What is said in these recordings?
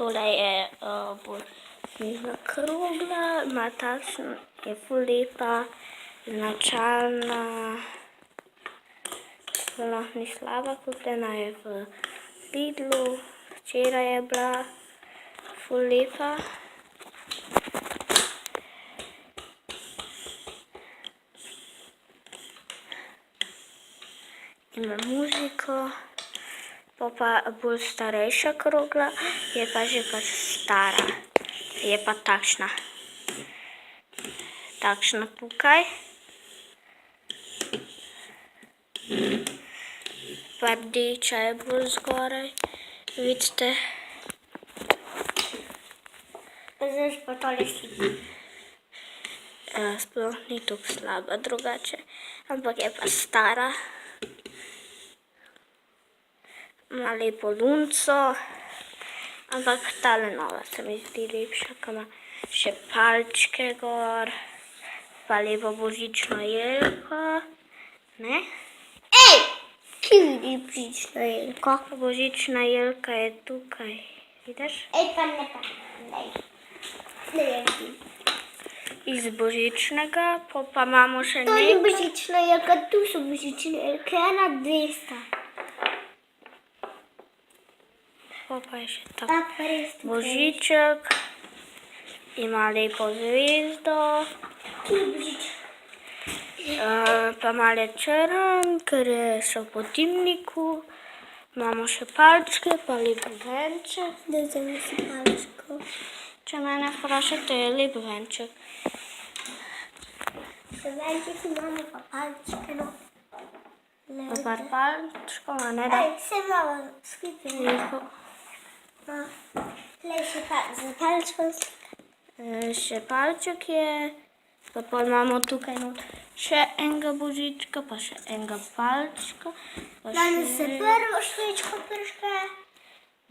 tole je bolj okrogla, ima takšno, je ful lepa, značalna, sploh ni slaba, kupljena je v Lidlu, včeraj je bila ful lepa. Ima muziko, pa bolj starejša krogla, je pa že pač stara, je pa takšna. Takšna tukaj. Pa rdeča je bolj zgoraj, vidite. Zdaj pa tole slika. Sploh ni tako slaba drugače, ampak je pa stara. Ima lepo lunco, ampak tale nova se mi zdi lepša, ko ima še palčke gor, pa lepo božično jelko, ne? Ej, kje vidi božično jelko? Božična jelka je tukaj, vidiš? Ej, pa ne pa, ne vidim. Iz božičnega, pa imamo še nekaj. To ni božična jelka, tu so božične jelke, 1, 2 sta. Pa je še tako božiček, ima lepo zvezdo, pa malo je črn, ker je šel po dimniku, imamo še palčke, pa lep venček. Da vzemi si palčko. Če mene vprašate, je lep venček. Še venček imamo pa palčke, no. Pa par palčkov, a ne da? Se imamo skriti lepo. Tlej še za palčko slika. Še palček je, pa pol imamo tukaj še enega božička, pa še enega palčka. Danes se prvo švečko prške.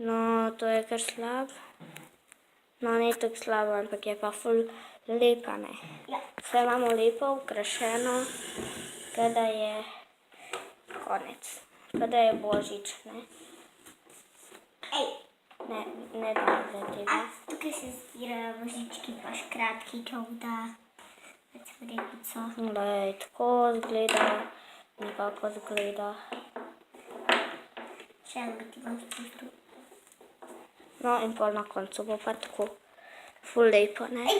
No, to je kar slab. No, ni tako slabo, ampak je pa ful lepa, ne. Vse imamo lepo ukrašeno, kada je konec, kada je božič, ne. Ej. Ne dam za tega. Tukaj se zbirajo božički pa škratki, čovda, repico. Glej, tako zgleda, nekako zgleda. Še enega ti bom spustil. No in pol na koncu bo pa tako ful lepo, ne.